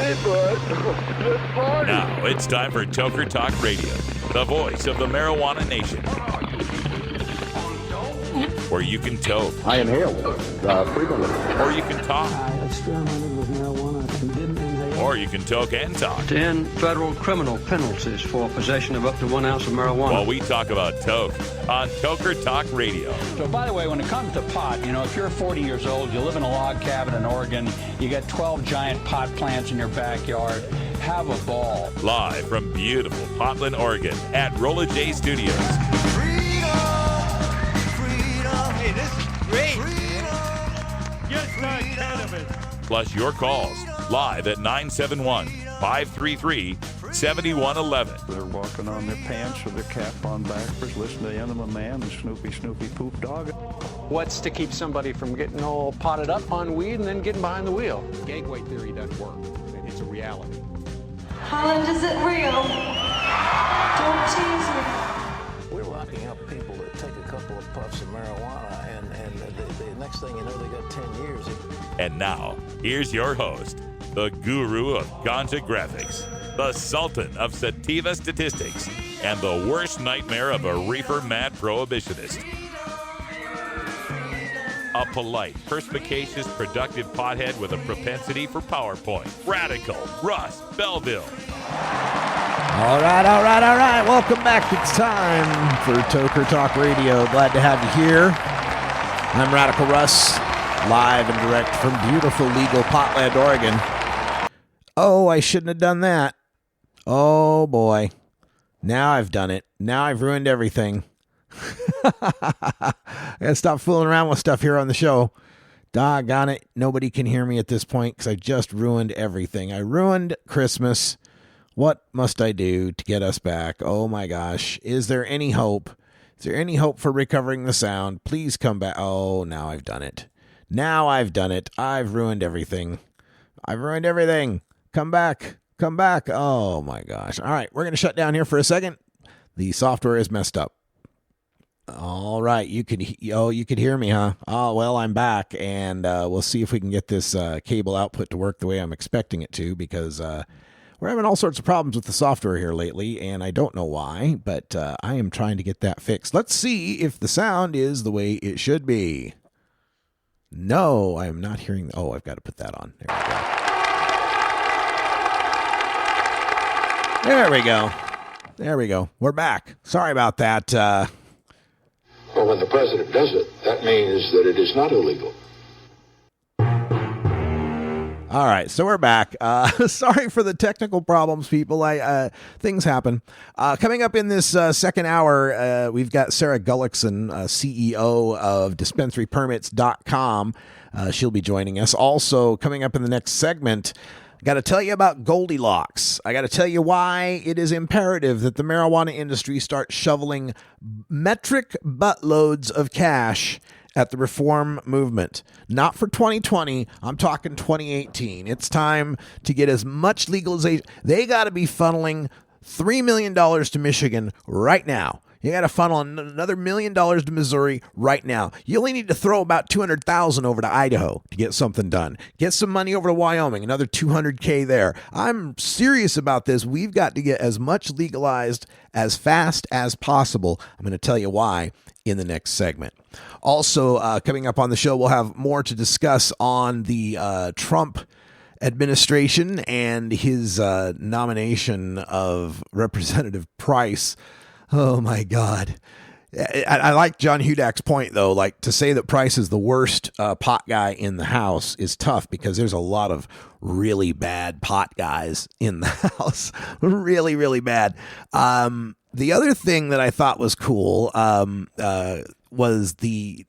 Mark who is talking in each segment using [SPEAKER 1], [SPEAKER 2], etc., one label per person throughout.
[SPEAKER 1] Hey, bud. Let's party.
[SPEAKER 2] Now it's time for Toker Talk Radio, the voice of the marijuana nation. Where you can toke.
[SPEAKER 1] I inhale frequently.
[SPEAKER 2] Or you can talk.
[SPEAKER 3] I experimented with marijuana and didn't inhale.
[SPEAKER 2] Or you can toke and talk.
[SPEAKER 4] 10 federal criminal penalties for possession of up to 1 ounce of marijuana.
[SPEAKER 2] While we talk about toke on Toker Talk Radio.
[SPEAKER 5] So, by the way, when it comes to pot, if you're 40 years old, you live in a log cabin in Oregon, you got 12 giant pot plants in your backyard, have a ball.
[SPEAKER 2] Live from beautiful Portland, Oregon at Rolla J Studios.
[SPEAKER 6] Hey, this is great.
[SPEAKER 7] Just like cannabis.
[SPEAKER 2] Plus your calls live at 971-533-7111.
[SPEAKER 8] They're walking on their pants with their cap on backwards, listening to Enema Man and Snoopy Poop Dog.
[SPEAKER 9] What's to keep somebody from getting all potted up on weed and then getting behind the wheel?
[SPEAKER 10] Gateway theory doesn't work. It's a reality.
[SPEAKER 11] Holland, is it real? Don't tease me.
[SPEAKER 12] We're locking up people that take a couple of puffs of marijuana, and the next thing you know, they got 10 years.
[SPEAKER 2] And now, here's your host, the guru of ganja graphics, the sultan of sativa statistics, and the worst nightmare of a reefer-mad prohibitionist. A polite, perspicacious, productive pothead with a propensity for PowerPoint. Radical Russ Belville.
[SPEAKER 13] All right. Welcome back. It's time for Toker Talk Radio. Glad to have you here. I'm Radical Russ, live and direct from beautiful legal Portland, Oregon. Oh, I shouldn't have done that. Oh, boy. Now I've done it. Now I've ruined everything. I gotta stop fooling around with stuff here on the show. Doggone it. Nobody can hear me at this point because I just ruined everything. I ruined Christmas. What must I do to get us back? Oh my gosh. Is there any hope? Is there any hope for recovering the sound? Please come back. Oh, now I've done it. I've ruined everything. Come back. Oh my gosh. All right. We're going to shut down here for a second. The software is messed up. All right. You could hear me, huh? Oh, well, I'm back, and we'll see if we can get this cable output to work the way I'm expecting it to, because we're having all sorts of problems with the software here lately, and I don't know why, but I am trying to get that fixed. Let's see if the sound is the way it should be. No, I am not hearing. Oh, I've got to put that on. There we go. We're back. Sorry about that.
[SPEAKER 1] Well, when the president does it, that means that it is not illegal.
[SPEAKER 13] All right, so we're back. Sorry for the technical problems, people. Things happen. Coming up in this second hour, we've got Sara Gullickson, CEO of DispensaryPermits.com. She'll be joining us. Also, coming up in the next segment, I got to tell you about Goldilocks. I got to tell you why it is imperative that the marijuana industry start shoveling metric buttloads of cash at the reform movement. Not for 2020, I'm talking 2018. It's time to get as much legalization. They got to be funneling $3 million to Michigan right now. You got to funnel another $1 million to Missouri right now. You only need to throw about $200,000 over to Idaho to get something done. Get some money over to Wyoming, another $200K there. I'm serious about this. We've got to get as much legalized as fast as possible. I'm going to tell you why in the next segment. Also, coming up on the show, we'll have more to discuss on the Trump administration and his nomination of Representative Price. Oh, my God. I like John Hudak's point, though. Like, to say that Price is the worst pot guy in the House is tough, because there's a lot of really bad pot guys in the House. Really, really bad. The other thing that I thought was cool was the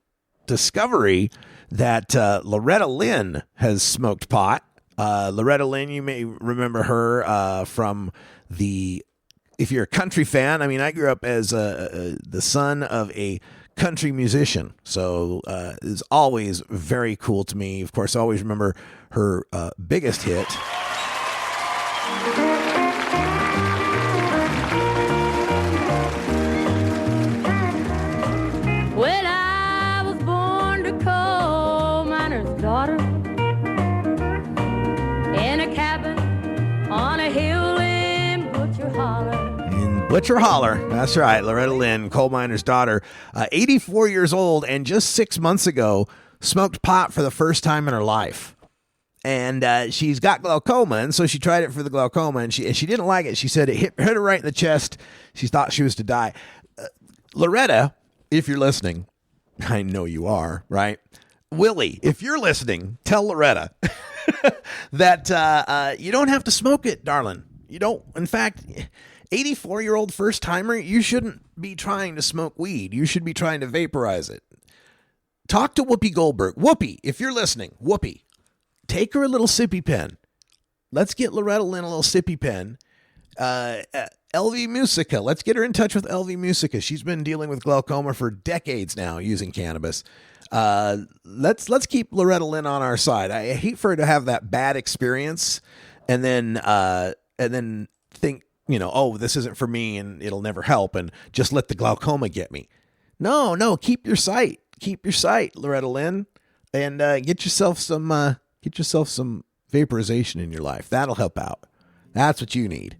[SPEAKER 13] discovery that Loretta Lynn has smoked pot. Loretta Lynn, you may remember her from if you're a country fan, I mean, I grew up as the son of a country musician, so it's always very cool to me. Of course, I always remember her biggest hit.
[SPEAKER 11] Well, I was born to coal miner's daughter in a cabin
[SPEAKER 13] Butcher Holler. That's right. Loretta Lynn, coal miner's daughter, 84 years old, and just 6 months ago smoked pot for the first time in her life. And she's got glaucoma, and so she tried it for the glaucoma, and she didn't like it. She said it hit her right in the chest. She thought she was to die. Loretta, if you're listening, I know you are, right? Willie, if you're listening, tell Loretta that you don't have to smoke it, darling. You don't. In fact, 84-year-old first-timer, you shouldn't be trying to smoke weed. You should be trying to vaporize it. Talk to Whoopi Goldberg. Whoopi, if you're listening, Whoopi, take her a little sippy pen. Let's get Loretta Lynn a little sippy pen. LV Musica. Let's get her in touch with LV Musica. She's been dealing with glaucoma for decades now using cannabis. Let's keep Loretta Lynn on our side. I hate for her to have that bad experience and then think, oh, this isn't for me and it'll never help, and just let the glaucoma get me. No, keep your sight. Keep your sight, Loretta Lynn, and get yourself some vaporization in your life. That'll help out. That's what you need.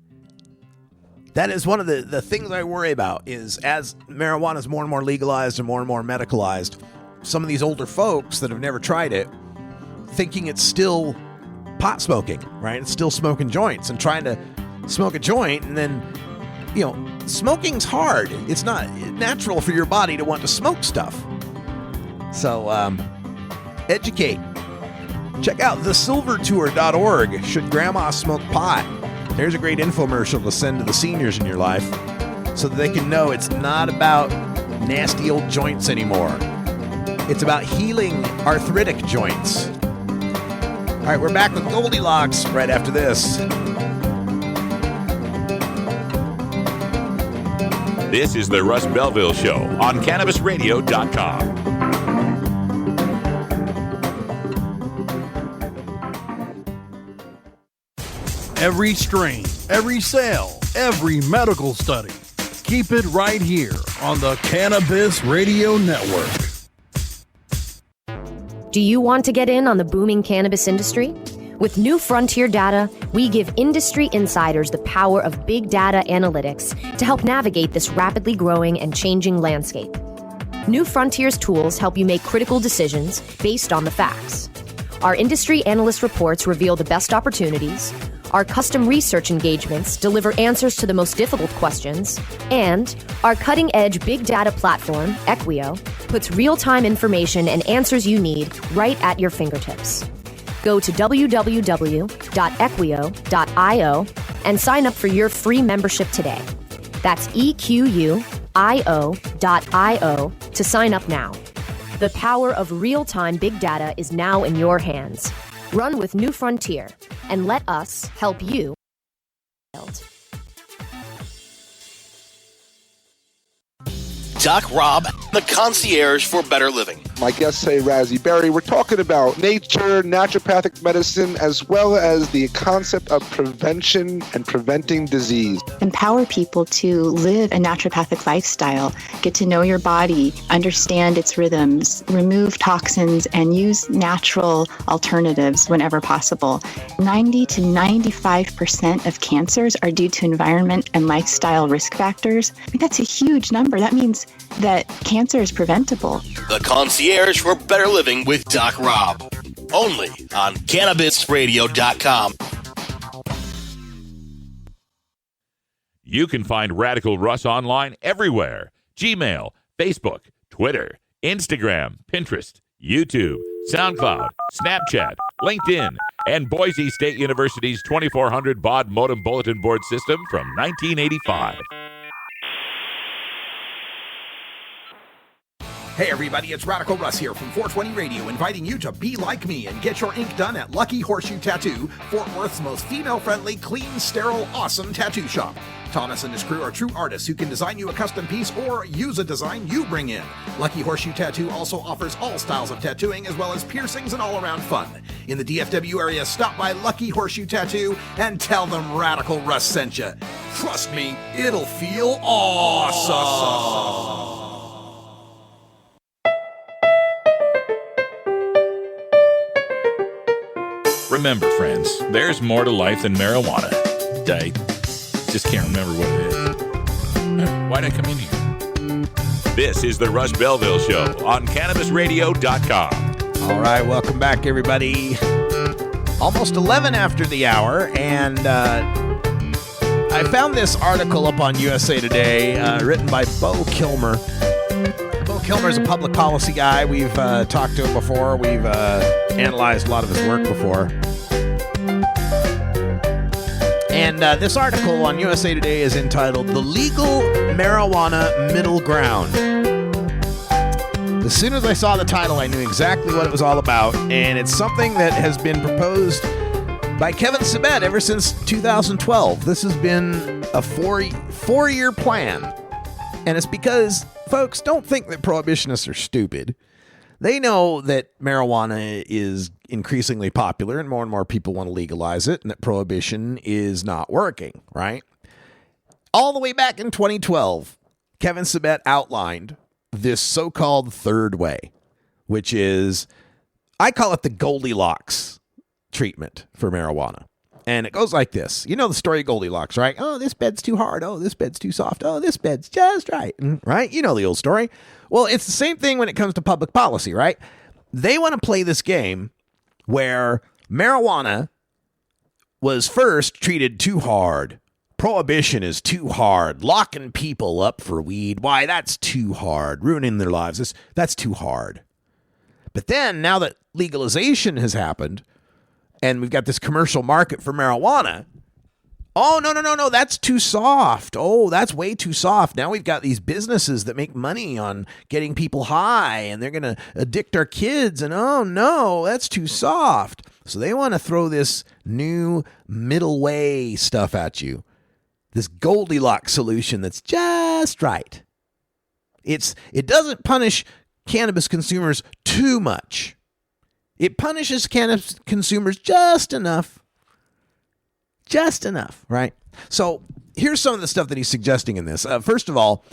[SPEAKER 13] That is one of the things I worry about, is as marijuana is more and more legalized and more medicalized, some of these older folks that have never tried it, thinking it's still pot smoking, right? It's still smoking joints and trying to smoke a joint, and then, smoking's hard. It's not natural for your body to want to smoke stuff. So, educate. Check out thesilvertour.org. Should grandma smoke pot? There's a great infomercial to send to the seniors in your life so that they can know it's not about nasty old joints anymore. It's about healing arthritic joints. All right, we're back with Goldilocks right after this.
[SPEAKER 2] This is the Russ Belville Show on CannabisRadio.com.
[SPEAKER 7] Every strain, every sale, every medical study. Keep it right here on the Cannabis Radio Network.
[SPEAKER 14] Do you want to get in on the booming cannabis industry? With New Frontier Data, we give industry insiders the power of big data analytics to help navigate this rapidly growing and changing landscape. New Frontier's tools help you make critical decisions based on the facts. Our industry analyst reports reveal the best opportunities. Our custom research engagements deliver answers to the most difficult questions, and our cutting-edge big data platform, Equio, puts real-time information and answers you need right at your fingertips. Go to www.equio.io and sign up for your free membership today. That's EQUIO.io to sign up now. The power of real-time big data is now in your hands. Run with New Frontier and let us help you.
[SPEAKER 15] Doc Rob, the concierge for better living.
[SPEAKER 16] My guests say Razzie Berry. We're talking about nature, naturopathic medicine, as well as the concept of prevention and preventing disease.
[SPEAKER 17] Empower people to live a naturopathic lifestyle, get to know your body, understand its rhythms, remove toxins, and use natural alternatives whenever possible. 90 to 95% of cancers are due to environment and lifestyle risk factors. I mean, that's a huge number. That means that cancer is preventable.
[SPEAKER 15] The concierge for better living with Doc Rob. Only on CannabisRadio.com.
[SPEAKER 2] You can find Radical Russ online everywhere. Gmail, Facebook, Twitter, Instagram, Pinterest, YouTube, SoundCloud, Snapchat, LinkedIn, and Boise State University's 2400 baud modem bulletin board system from 1985.
[SPEAKER 18] Hey everybody, it's Radical Russ here from 420 Radio, inviting you to be like me and get your ink done at Lucky Horseshoe Tattoo, Fort Worth's most female-friendly, clean, sterile, awesome tattoo shop. Thomas and his crew are true artists who can design you a custom piece or use a design you bring in. Lucky Horseshoe Tattoo also offers all styles of tattooing as well as piercings and all-around fun. In the DFW area, stop by Lucky Horseshoe Tattoo and tell them Radical Russ sent you. Trust me, it'll feel awesome.
[SPEAKER 2] Remember, friends, there's more to life than marijuana. I just can't remember what it is. Why'd I come in here? This is the Rush Belville Show on CannabisRadio.com.
[SPEAKER 13] All right, welcome back, everybody. Almost 11 after the hour, and I found this article up on USA Today, written by Bo Kilmer. Bo Kilmer is a public policy guy. We've talked to him before. We've analyzed a lot of his work before. And this article on USA Today is entitled "The Legal Marijuana Middle Ground." As soon as I saw the title, I knew exactly what it was all about, and it's something that has been proposed by Kevin Sabet ever since 2012. This has been a four-year plan, and it's because, folks, don't think that prohibitionists are stupid. They know that marijuana is increasingly popular and more people want to legalize it, and that prohibition is not working, right? All the way back in 2012, Kevin Sabet outlined this so-called third way, which is, I call it the Goldilocks treatment for marijuana. And it goes like this. You know the story of Goldilocks, right? Oh, this bed's too hard. Oh, this bed's too soft. Oh, this bed's just right. Right? You know the old story. Well, it's the same thing when it comes to public policy, right? They want to play this game where marijuana was first treated too hard. Prohibition is too hard. Locking people up for weed. Why, that's too hard. Ruining their lives. That's too hard. But then, now that legalization has happened, and we've got this commercial market for marijuana. Oh, no, that's too soft. Oh, that's way too soft. Now we've got these businesses that make money on getting people high, and they're going to addict our kids, and oh, no, that's too soft. So they want to throw this new middle way stuff at you, this Goldilocks solution that's just right. It doesn't punish cannabis consumers too much. It punishes cannabis consumers just enough. Just enough, right? So here's some of the stuff that he's suggesting in this. First of all,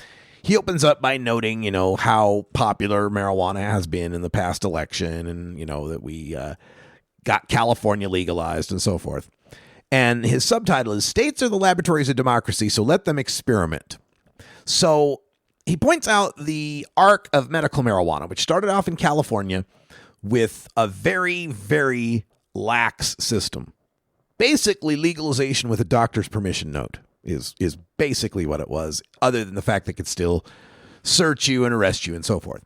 [SPEAKER 13] he opens up by noting, how popular marijuana has been in the past election, and, that we got California legalized and so forth. And his subtitle is "States are the laboratories of democracy, so let them experiment." So he points out the arc of medical marijuana, which started off in California with a very, very lax system. Basically, legalization with a doctor's permission note is basically what it was, other than the fact they could still search you and arrest you and so forth.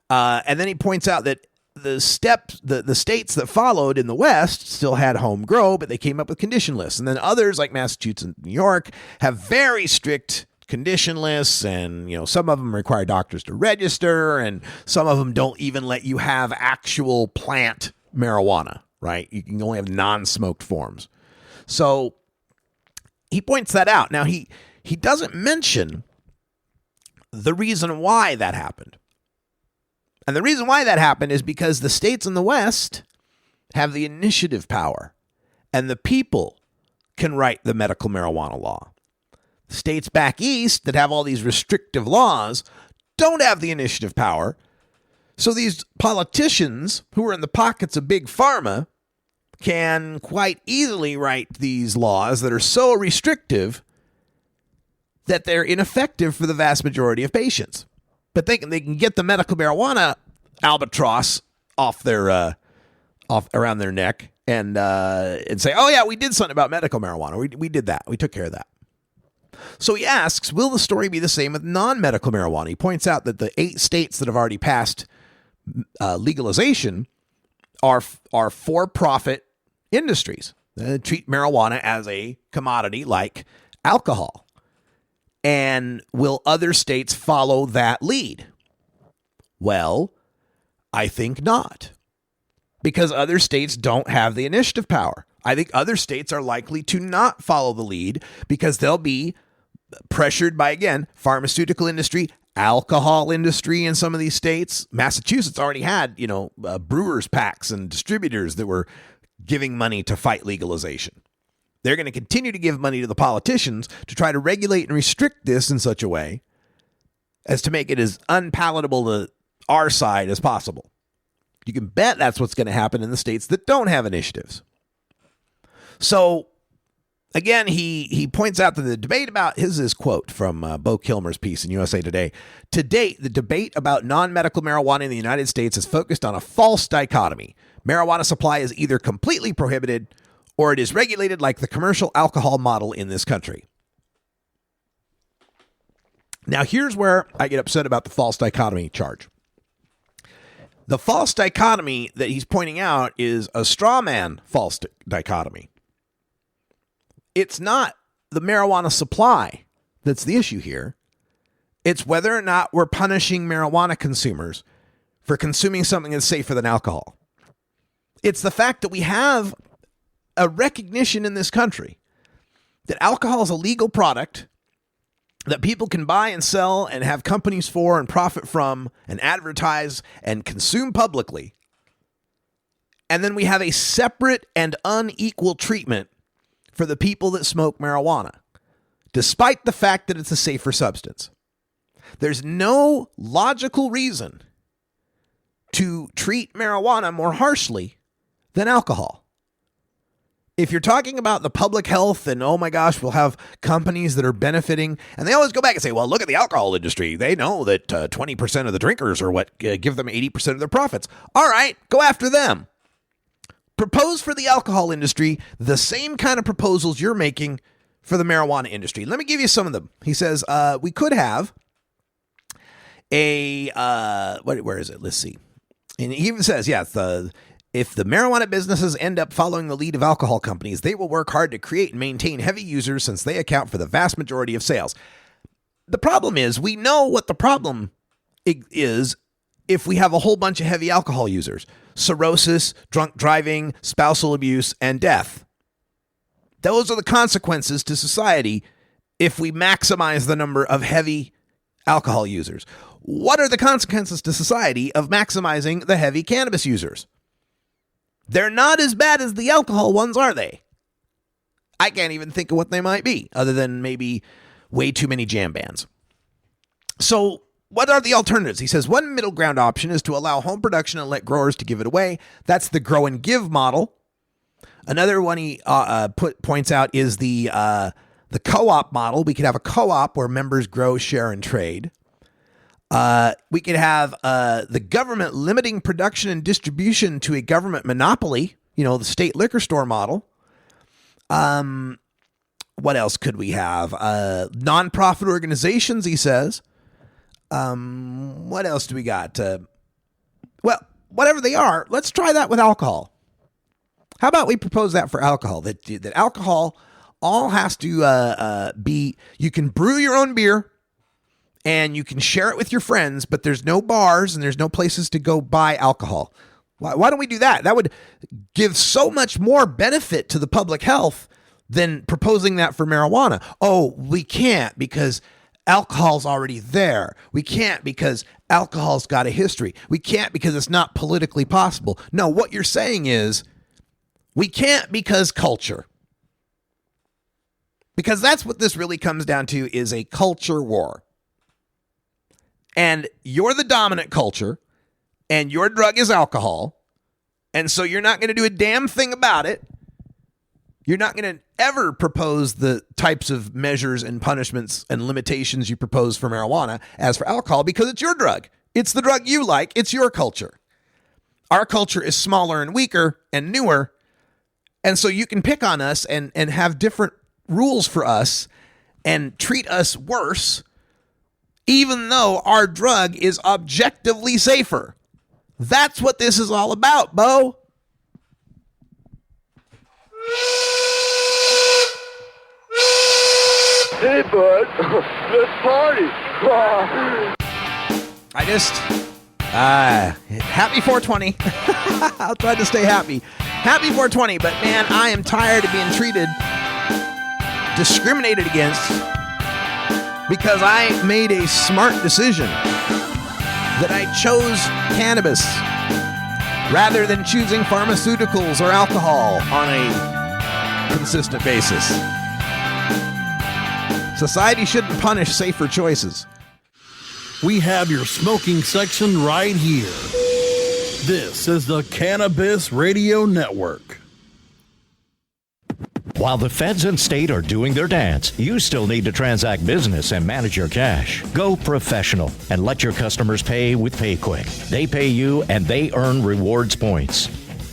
[SPEAKER 13] And then he points out that the states that followed in the West still had home grow, but they came up with condition lists. And then others, like Massachusetts and New York, have very strict condition lists, and some of them require doctors to register, and some of them don't even let you have actual plant marijuana, right? You can only have non-smoked forms. So he points that out. Now he doesn't mention the reason why that happened. And the reason why that happened is because the states in the West have the initiative power, and the people can write the medical marijuana law. States back east that have all these restrictive laws don't have the initiative power. So these politicians who are in the pockets of big pharma can quite easily write these laws that are so restrictive that they're ineffective for the vast majority of patients. But they can get the medical marijuana albatross off their off around their neck and say, "Oh yeah, we did something about medical marijuana. We did that. We took care of that." So he asks, will the story be the same with non-medical marijuana? He points out that the 8 states that have already passed legalization are for-profit industries that treat marijuana as a commodity like alcohol. And will other states follow that lead? Well, I think not, because other states don't have the initiative power. I think other states are likely to not follow the lead because they'll be pressured by, again, pharmaceutical industry, alcohol industry in some of these states. Massachusetts already had, brewers packs and distributors that were giving money to fight legalization. They're going to continue to give money to the politicians to try to regulate and restrict this in such a way as to make it as unpalatable to our side as possible. You can bet that's what's going to happen in the states that don't have initiatives. So Again, he points out that the debate about his quote from Bo Kilmer's piece in USA Today. To date, the debate about non-medical marijuana in the United States is focused on a false dichotomy. Marijuana supply is either completely prohibited or it is regulated like the commercial alcohol model in this country. Now, here's where I get upset about the false dichotomy charge. The false dichotomy that he's pointing out is a straw man false dichotomy. It's not the marijuana supply that's the issue here. It's whether or not we're punishing marijuana consumers for consuming something that's safer than alcohol. It's the fact that we have a recognition in this country that alcohol is a legal product that people can buy and sell and have companies for and profit from and advertise and consume publicly. And then we have a separate and unequal treatment for the people that smoke marijuana, despite the fact that it's a safer substance. There's no logical reason to treat marijuana more harshly than alcohol. If you're talking about the public health and, oh my gosh, we'll have companies that are benefiting, and they always go back and say, well, look at the alcohol industry. They know that 20% of the drinkers are what give them 80% of their profits. All right, go after them. Propose for the alcohol industry the same kind of proposals you're making for the marijuana industry. Let me give you some of them. He says, we could have where is it? Let's see. And he even says, if the marijuana businesses end up following the lead of alcohol companies, they will work hard to create and maintain heavy users since they account for the vast majority of sales. The problem is, we know what the problem is if we have a whole bunch of heavy alcohol users. Cirrhosis, drunk driving, spousal abuse, and death. Those are the consequences to society if we maximize the number of heavy alcohol users. What are the consequences to society of maximizing the heavy cannabis users? They're not as bad as the alcohol ones, are they? I can't even think of what they might be, other than maybe way too many jam bands. So, what are the alternatives? He says one middle ground option is to allow home production and let growers to give it away. That's the grow and give model. Another one he points out is the co-op model. We could have a co-op where members grow, share, and trade. We could have the government limiting production and distribution to a government monopoly, the state liquor store model. What else could we have? Nonprofit organizations, he says. What else do we got? Well, whatever they are, let's try that with alcohol. How about we propose that for alcohol? That alcohol all has to be, you can brew your own beer, and you can share it with your friends, but there's no bars and there's no places to go buy alcohol. Why don't we do that? That would give so much more benefit to the public health than proposing that for marijuana. Oh, we can't because alcohol's already there. We can't because alcohol's got a history. We can't because it's not politically possible. No, what you're saying is we can't because culture. Because that's what this really comes down to, is a culture war. And you're the dominant culture, and your drug is alcohol, and so you're not going to do a damn thing about it. You're not going to ever propose the types of measures and punishments and limitations you propose for marijuana as for alcohol because it's your drug. It's the drug you like. It's your culture. Our culture is smaller and weaker and newer, and so you can pick on us and have different rules for us and treat us worse, even though our drug is objectively safer. That's what this is all about, Bo.
[SPEAKER 19] Hey, bud. Let's party.
[SPEAKER 13] Happy 420. I'll try to stay happy. Happy 420, but man, I am tired of being discriminated against, because I made a smart decision that I chose cannabis rather than choosing pharmaceuticals or alcohol on a consistent basis. Society shouldn't punish safer choices.
[SPEAKER 7] We have your smoking section right here. This is the Cannabis Radio Network.
[SPEAKER 20] While the feds and state are doing their dance, you still need to transact business and manage your cash. Go professional and let your customers pay with PayQuick. They pay you and they earn rewards points.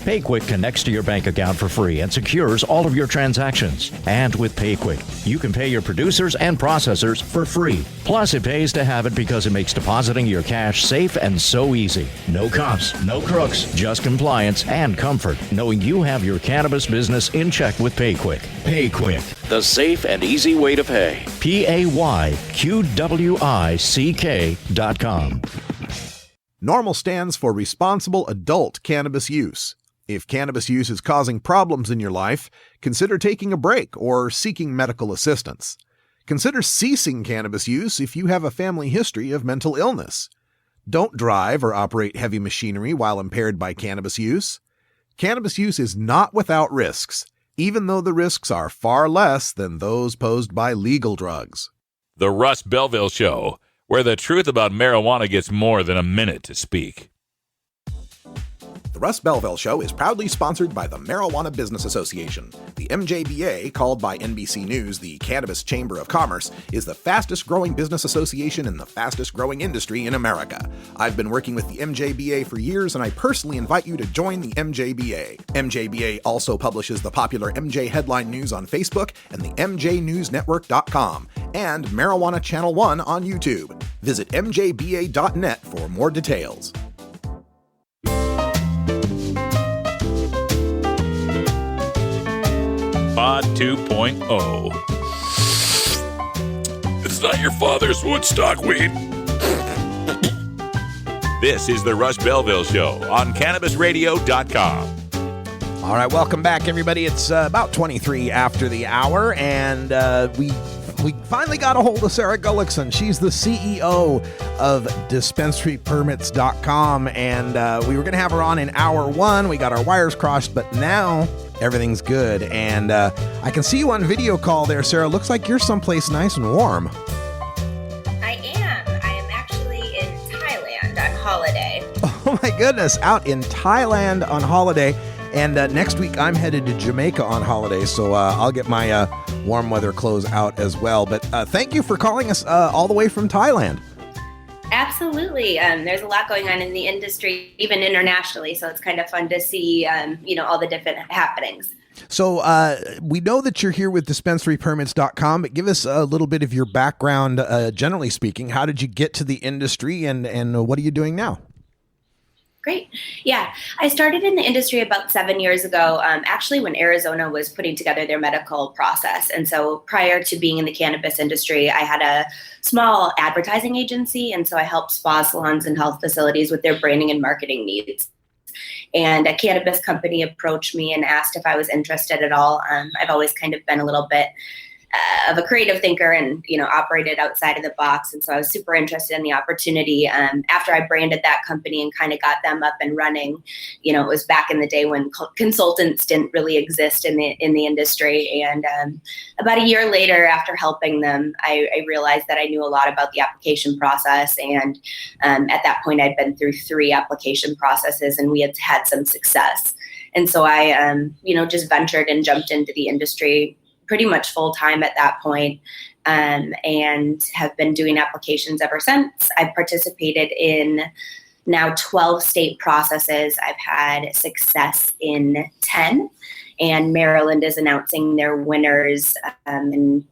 [SPEAKER 20] PayQuick connects to your bank account for free and secures all of your transactions. And with PayQuick, you can pay your producers and processors for free. Plus, it pays to have it because it makes depositing your cash safe and so easy. No cops, no crooks, just compliance and comfort, knowing you have your cannabis business in check with PayQuick. PayQuick, the safe and easy way to pay. PayQuick.com.
[SPEAKER 13] Normal stands for responsible adult cannabis use. If cannabis use is causing problems in your life, consider taking a break or seeking medical assistance. Consider ceasing cannabis use if you have a family history of mental illness. Don't drive or operate heavy machinery while impaired by cannabis use. Cannabis use is not without risks, even though the risks are far less than those posed by legal drugs.
[SPEAKER 2] The Russ Belville Show, where the truth about marijuana gets more than a minute to speak.
[SPEAKER 13] The Russ Belville Show is proudly sponsored by the Marijuana Business Association. The MJBA, called by NBC News the Cannabis Chamber of Commerce, is the fastest growing business association in the fastest growing industry in America. I've been working with the MJBA for years, and I personally invite you to join the MJBA. MJBA also publishes the popular MJ Headline News on Facebook and the MJNewsNetwork.com, and Marijuana Channel 1 on YouTube. Visit mjba.net for more details.
[SPEAKER 2] Pod 2.0. It's not your father's Woodstock weed. This is the Russ Belville Show on CannabisRadio.com.
[SPEAKER 13] All right, welcome back, everybody. It's about 23 after the hour, and we finally got a hold of Sara Gullickson. She's the CEO of DispensaryPermits.com, and we were going to have her on in hour one. We got our wires crossed, but now everything's good, and I can see you on video call there, Sara. Looks like you're someplace nice and warm.
[SPEAKER 21] I am actually in Thailand on holiday.
[SPEAKER 13] Oh my goodness, out in Thailand on holiday. And next week I'm headed to Jamaica on holiday, so I'll get my warm weather clothes out as well. But thank you for calling us all the way from Thailand.
[SPEAKER 21] Absolutely. There's a lot going on in the industry, even internationally, so it's kind of fun to see, all the different happenings.
[SPEAKER 13] So we know that you're here with DispensaryPermits.com, but give us a little bit of your background, generally speaking. How did you get to the industry, and what are you doing now?
[SPEAKER 21] Great. Yeah, I started in the industry about 7 years ago, actually when Arizona was putting together their medical process. And so prior to being in the cannabis industry, I had a small advertising agency. And so I helped spa salons and health facilities with their branding and marketing needs. And a cannabis company approached me and asked if I was interested at all. I've always kind of been a little bit of a creative thinker and, operated outside of the box. And so I was super interested in the opportunity. After I branded that company and kind of got them up and running, it was back in the day when consultants didn't really exist in the industry. And about a year later, after helping them, I realized that I knew a lot about the application process. And at that point, I'd been through 3 application processes, and we had had some success. And so I, just ventured and jumped into the industry pretty much full time at that point, and have been doing applications ever since. I've participated in now 12 state processes. I've had success in 10, and Maryland is announcing their winners on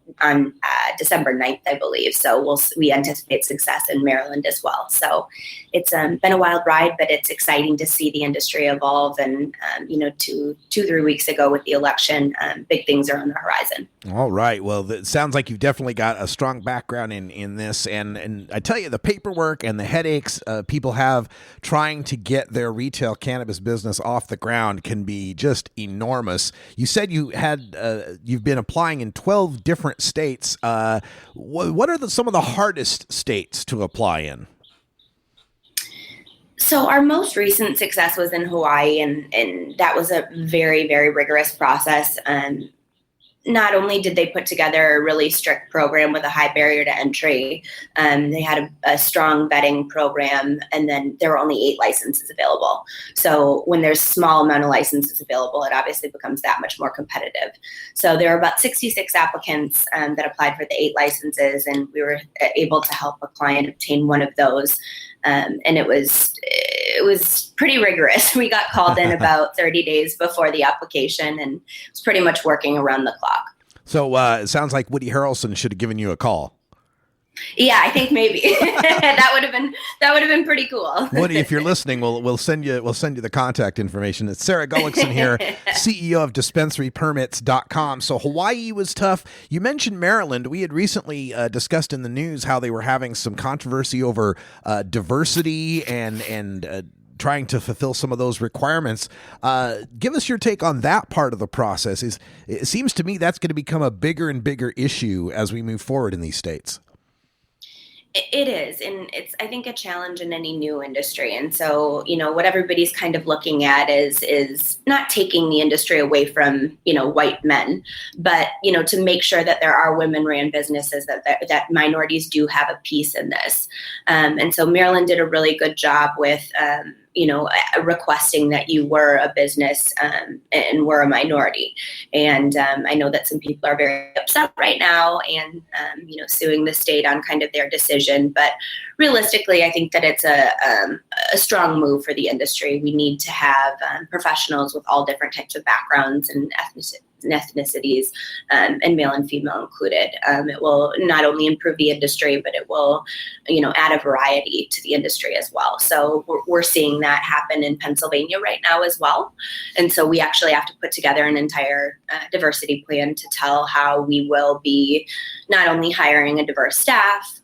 [SPEAKER 21] December 9th, I believe. So we anticipate success in Maryland as well. So it's been a wild ride, but it's exciting to see the industry evolve. And, 2-3 weeks ago with the election, big things are on the horizon.
[SPEAKER 13] All right. Well, it sounds like you've definitely got a strong background in this. And I tell you, the paperwork and the headaches people have trying to get their retail cannabis business off the ground can be just enormous. You said you've been applying in 12 different states. What are some of the hardest states to apply in?
[SPEAKER 21] So our most recent success was in Hawaii, and that was a very, very rigorous process. not only did they put together a really strict program with a high barrier to entry, they had a strong vetting program, and then there were only 8 licenses available. So when there's a small amount of licenses available, it obviously becomes that much more competitive. So there were about 66 applicants that applied for the 8 licenses, and we were able to help a client obtain one of those. And it was pretty rigorous. We got called in about 30 days before the application, and it was pretty much working around the clock.
[SPEAKER 13] So it sounds like Woody Harrelson should have given you a call.
[SPEAKER 21] Yeah, I think maybe that would have been pretty cool.
[SPEAKER 13] Woody, if you're listening, we'll send you the contact information. It's Sara Gullickson here, CEO of DispensaryPermits.com. So Hawaii was tough. You mentioned Maryland. We had recently discussed in the news how they were having some controversy over diversity and trying to fulfill some of those requirements. Give us your take on that part of the process. It seems to me that's going to become a bigger and bigger issue as we move forward in these states.
[SPEAKER 21] It is, and it's, I think, a challenge in any new industry. And so, what everybody's kind of looking at is not taking the industry away from, white men, but, to make sure that there are women-ran businesses, that minorities do have a piece in this. And so Maryland did a really good job with, requesting that you were a business and were a minority. And I know that some people are very upset right now and, suing the state on kind of their decision. But realistically, I think that it's a strong move for the industry. We need to have professionals with all different types of backgrounds and ethnicities, and male and female included. It will not only improve the industry, but it will, add a variety to the industry as well. So we're seeing that happen in Pennsylvania right now as well. And so we actually have to put together an entire diversity plan to tell how we will be not only hiring a diverse staff.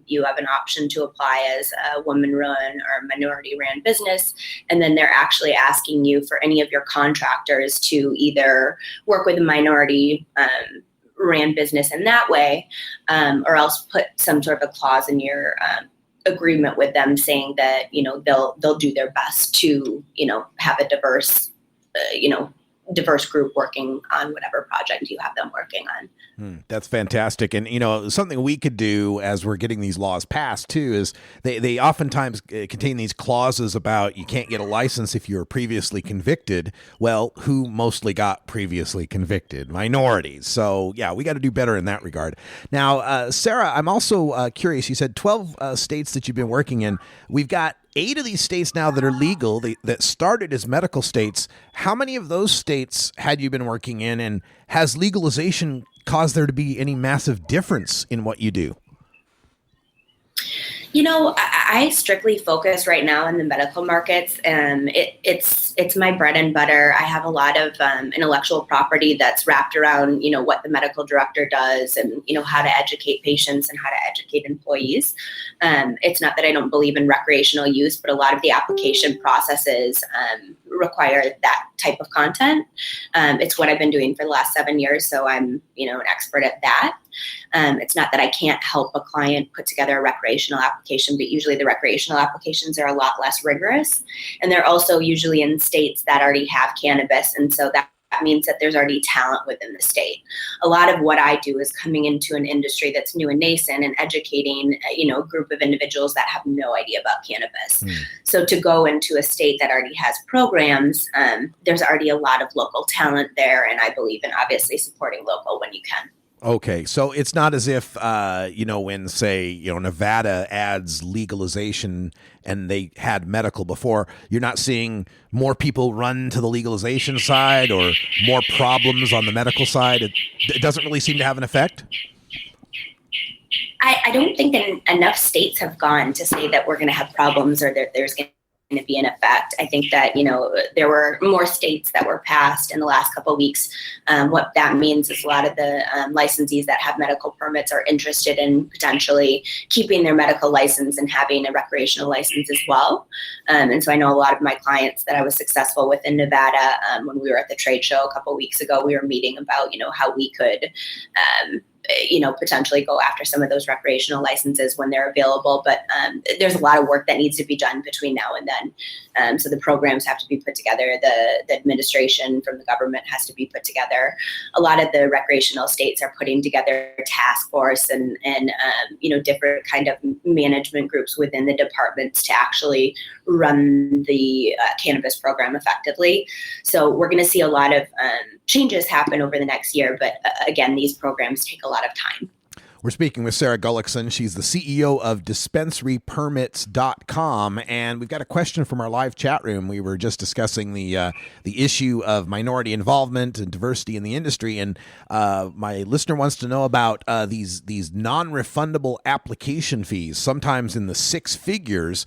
[SPEAKER 21] You have an option to apply as a woman-run or minority-ran business, and then they're actually asking you for any of your contractors to either work with a minority ran business in that way, or else put some sort of a clause in your agreement with them saying that they'll do their best to have a diverse group working on whatever project you have them working on.
[SPEAKER 13] That's fantastic. And, something we could do as we're getting these laws passed, too, is they oftentimes contain these clauses about you can't get a license if you were previously convicted. Well, who mostly got previously convicted? Minorities. So, yeah, we got to do better in that regard. Now, Sara, I'm also curious. You said 12 states that you've been working in. We've got 8 of these states now that are legal, that started as medical states. How many of those states had you been working in, and has legalization caused there to be any massive difference in what you do?
[SPEAKER 21] I strictly focus right now in the medical markets, and it's my bread and butter. I have a lot of intellectual property that's wrapped around, what the medical director does and, how to educate patients and how to educate employees. It's not that I don't believe in recreational use, but a lot of the application processes require that type of content. It's what I've been doing for the last 7 years, so I'm, an expert at that. It's not that I can't help a client put together a recreational application, but usually the recreational applications are a lot less rigorous. And they're also usually in states that already have cannabis. And so that means that there's already talent within the state. A lot of what I do is coming into an industry that's new and nascent and educating, a group of individuals that have no idea about cannabis. So to go into a state that already has programs, there's already a lot of local talent there. And I believe in obviously supporting local when you can.
[SPEAKER 13] Okay, so it's not as if, when, say, Nevada adds legalization and they had medical before, you're not seeing more people run to the legalization side or more problems on the medical side. It doesn't really seem to have an effect?
[SPEAKER 21] I don't think that enough states have gone to say that we're going to have problems or that there's going to be an effect. I think that, there were more states that were passed in the last couple of weeks. What that means is a lot of the licensees that have medical permits are interested in potentially keeping their medical license and having a recreational license as well. And so I know a lot of my clients that I was successful with in Nevada, when we were at the trade show a couple of weeks ago, we were meeting about, how we could potentially go after some of those recreational licenses when they're available. But there's a lot of work that needs to be done between now and then. So the programs have to be put together. The administration from the government has to be put together. A lot of the recreational states are putting together a task force and different kind of management groups within the departments to actually run the cannabis program effectively. So we're going to see a lot of changes happen over the next year. But again, these programs take a lot of time.
[SPEAKER 13] We're speaking with Sara Gullickson. She's the CEO of DispensaryPermits.com, and we've got a question from our live chat room. We were just discussing the issue of minority involvement and diversity in the industry, and my listener wants to know about these non-refundable application fees, sometimes in the six figures.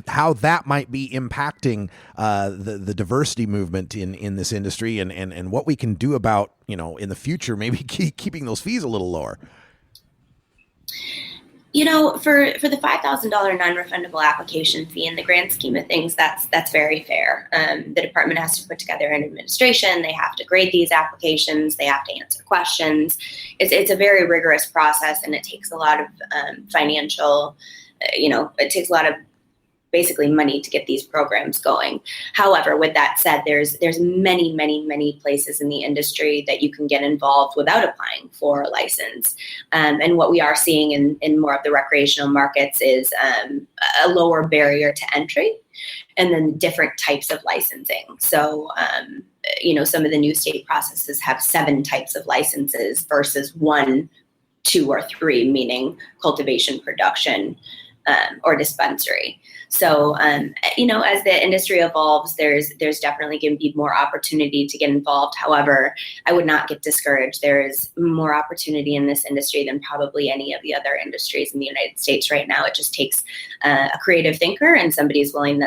[SPEAKER 13] How that might be impacting the diversity movement in this industry, and what we can do about, in the future, maybe keeping those fees a little lower.
[SPEAKER 21] For the $5,000 non-refundable application fee, in the grand scheme of things, that's very fair. The department has to put together an administration. They have to grade these applications. They have to answer questions. It's a very rigorous process, and it takes a lot of financial. It takes a lot of basically money to get these programs going. However, with that said, there's many, many, many places in the industry that you can get involved without applying for a license. And what we are seeing in more of the recreational markets is a lower barrier to entry, and then different types of licensing. So, some of the new state processes have 7 types of licenses versus 1, 2, or 3, meaning cultivation, production, or dispensary. So, as the industry evolves, there's definitely going to be more opportunity to get involved. However, I would not get discouraged. There is more opportunity in this industry than probably any of the other industries in the United States right now. It just takes a creative thinker and somebody willing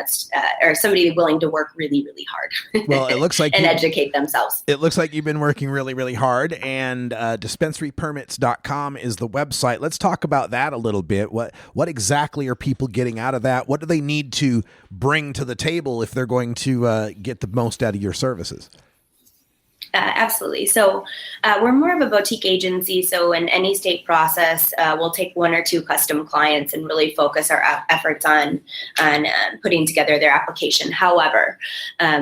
[SPEAKER 21] to work really, really hard.
[SPEAKER 13] Well, it looks like
[SPEAKER 21] and educate themselves.
[SPEAKER 13] It looks like you've been working really, really hard, and DispensaryPermits.com is the website. Let's talk about that a little bit. What exactly are people getting out of that? What do they need to bring to the table if they're going to get the most out of your services?
[SPEAKER 21] Absolutely. So we're more of a boutique agency. So in any state process, we'll take 1 or 2 custom clients and really focus our efforts on putting together their application. However,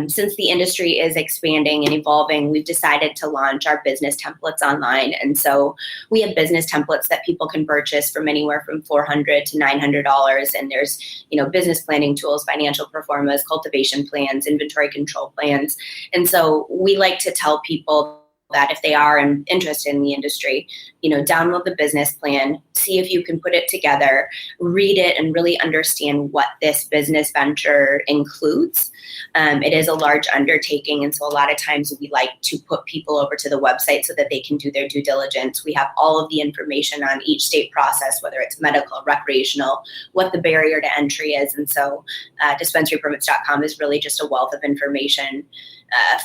[SPEAKER 21] since the industry is expanding and evolving, we've decided to launch our business templates online. And so we have business templates that people can purchase from anywhere from $400 to $900. And there's, business planning tools, financial performance, cultivation plans, inventory control plans. And so we like to tell people that if they are interested in the industry, download the business plan, see if you can put it together, read it, and really understand what this business venture includes. It is a large undertaking, and so a lot of times we like to put people over to the website so that they can do their due diligence. We have all of the information on each state process, whether it's medical, recreational, what the barrier to entry is, and so DispensaryPermits.com is really just a wealth of information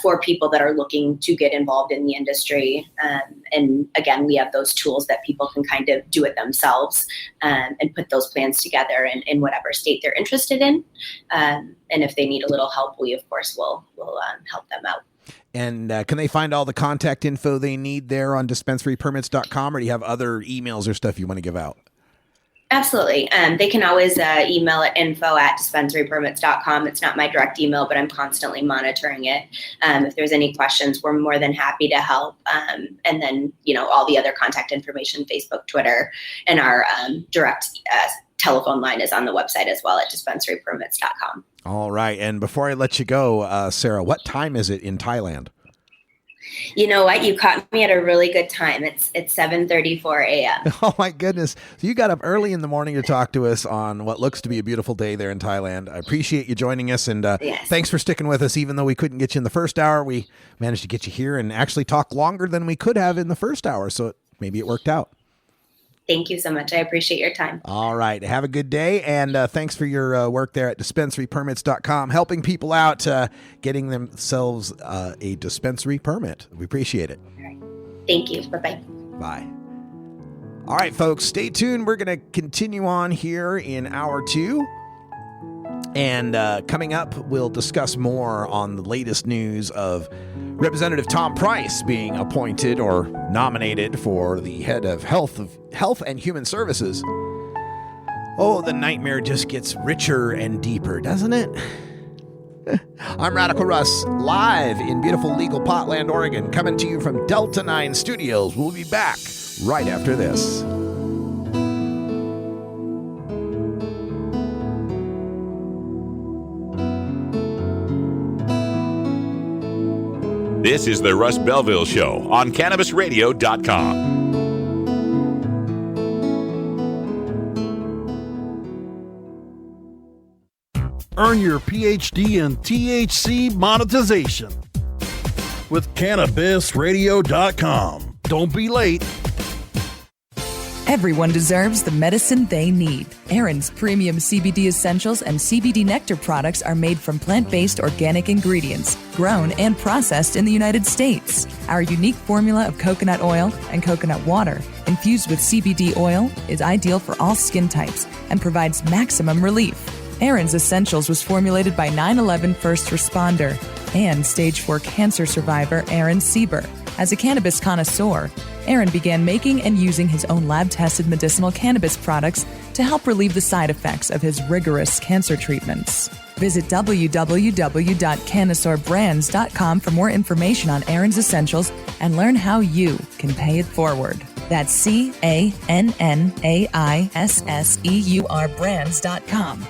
[SPEAKER 21] for people that are looking to get involved in the industry. And again, we have those tools that people can kind of do it themselves and put those plans together in whatever state they're interested in. And if they need a little help, we of course will help them out.
[SPEAKER 13] And can they find all the contact info they need there on DispensaryPermits.com, or do you have other emails or stuff you want to give out?
[SPEAKER 21] Absolutely. They can always email at info@DispensaryPermits.com. It's not my direct email, but I'm constantly monitoring it. If there's any questions, we're more than happy to help. And then, all the other contact information, Facebook, Twitter, and our direct telephone line is on the website as well at DispensaryPermits.com.
[SPEAKER 13] All right. And before I let you go, Sara, what time is it in Thailand?
[SPEAKER 21] You know what? You caught me at a really good time. It's 7:34 a.m.
[SPEAKER 13] Oh, my goodness. So you got up early in the morning to talk to us on what looks to be a beautiful day there in Thailand. I appreciate you joining us, and
[SPEAKER 21] yes.
[SPEAKER 13] Thanks for sticking with us. Even though we couldn't get you in the first hour, we managed to get you here and actually talk longer than we could have in the first hour, so maybe it worked out.
[SPEAKER 21] Thank you so much. I appreciate your time.
[SPEAKER 13] All right. Have a good day. And thanks for your work there at DispensaryPermits.com, helping people out getting themselves a dispensary permit. We appreciate it.
[SPEAKER 21] All right. Thank you. Bye-bye.
[SPEAKER 13] Bye. All right, folks, stay tuned. We're going to continue on here in hour 2. And coming up, we'll discuss more on the latest news of Representative Tom Price being appointed or nominated for the head of Health and Human Services. Oh, the nightmare just gets richer and deeper, doesn't it? I'm Radical Russ, live in beautiful legal Potland, Oregon, coming to you from Delta 9 Studios. We'll be back right after this.
[SPEAKER 2] This is the Russ Belville Show on CannabisRadio.com.
[SPEAKER 7] Earn your PhD in THC monetization with CannabisRadio.com. Don't be late.
[SPEAKER 3] Everyone deserves the medicine they need. Aaron's premium CBD essentials and CBD nectar products are made from plant-based organic ingredients, grown and processed in the United States. Our unique formula of coconut oil and coconut water infused with CBD oil is ideal for all skin types and provides maximum relief. Aaron's Essentials was formulated by 9/11 first responder and Stage 4 cancer survivor Aaron Sieber. As a cannabis connoisseur, Aaron began making and using his own lab-tested medicinal cannabis products to help relieve the side effects of his rigorous cancer treatments. Visit www.cannaisourbrands.com for more information on Aaron's Essentials and learn how you can pay it forward. That's CANNAISSEUR brands.com.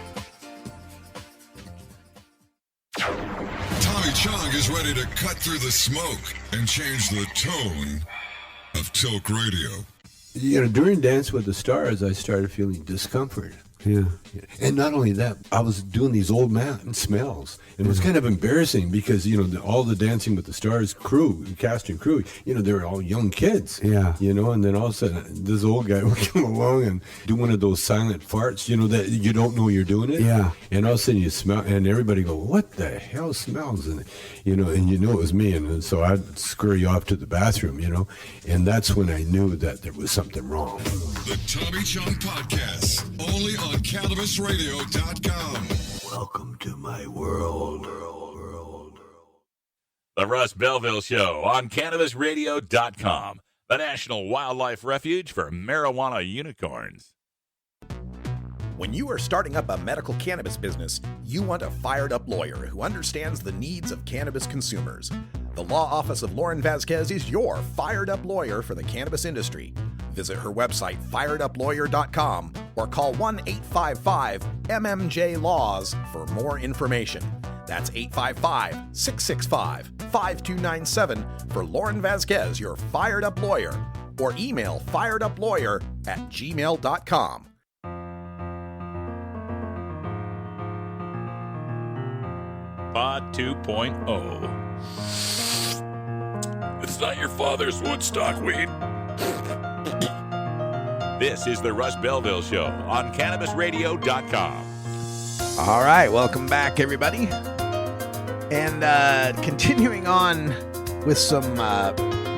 [SPEAKER 22] Tommy Chong is ready to cut through the smoke and change the tone of Tilk Radio.
[SPEAKER 23] During Dance with the Stars, I started feeling discomfort. Yeah. And not only that, I was doing these old man smells. And it was kind of embarrassing because, all the Dancing with the Stars crew, cast and crew, they were all young kids. Yeah. And then all of a sudden, this old guy would come along and do one of those silent farts, that you don't know you're doing it. Yeah. And all of a sudden you smell, and everybody go, what the hell smells? And, it was me. And so I'd scurry off to the bathroom, and that's when I knew that there was something wrong.
[SPEAKER 22] The Tommy Chong Podcast, only on CannabisRadio.com.
[SPEAKER 23] Welcome to my world.
[SPEAKER 2] The Russ Belville Show on CannabisRadio.com, the National Wildlife Refuge for Marijuana Unicorns.
[SPEAKER 24] When you are starting up a medical cannabis business, you want a fired-up lawyer who understands the needs of cannabis consumers. The law office of Lauren Vasquez is your fired-up lawyer for the cannabis industry. Visit her website, fireduplawyer.com, or call 1-855-MMJ-LAWS for more information. That's 855-665-5297 for Lauren Vasquez, your fired-up lawyer, or email fireduplawyer@gmail.com.
[SPEAKER 2] Pod 2.0. It's not your father's Woodstock weed. This is the Russ Belville Show on CannabisRadio.com.
[SPEAKER 13] All right, welcome back, everybody. And continuing on with some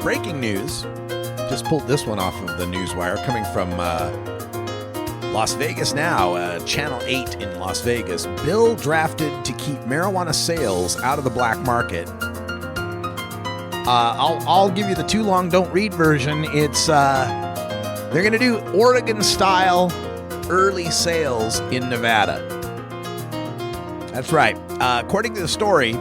[SPEAKER 13] breaking news. Just pulled this one off of the newswire coming from Las Vegas Now, Channel 8 in Las Vegas. Bill drafted to keep marijuana sales out of the black market. I'll give you the too long don't read version. It's they're going to do Oregon-style early sales in Nevada. That's right. According to the story,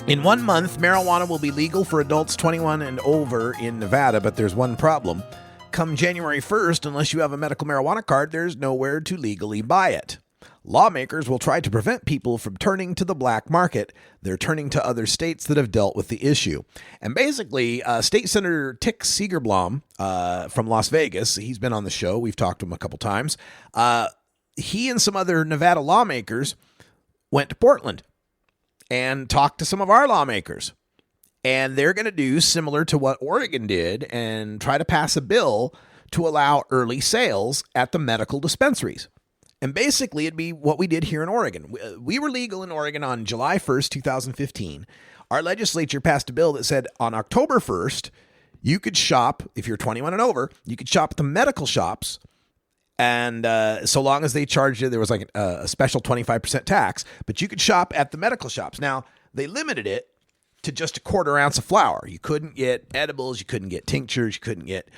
[SPEAKER 13] in 1 month, marijuana will be legal for adults 21 and over in Nevada, but there's one problem. Come January 1st, unless you have a medical marijuana card, there's nowhere to legally buy it. Lawmakers will try to prevent people from turning to the black market. They're turning to other states that have dealt with the issue. And basically, State Senator Tick Segerblom from Las Vegas, he's been on the show. We've talked to him a couple times. He and some other Nevada lawmakers went to Portland and talked to some of our lawmakers. And they're going to do similar to what Oregon did and try to pass a bill to allow early sales at the medical dispensaries. And basically, it'd be what we did here in Oregon. We were legal in Oregon on July 1st, 2015. Our legislature passed a bill that said on October 1st, you could shop, if you're 21 and over, you could shop at the medical shops. And so long as they charged you, there was like a special 25% tax, but you could shop at the medical shops. Now, they limited it to just a quarter ounce of flour. You couldn't get edibles, you couldn't get tinctures, you couldn't get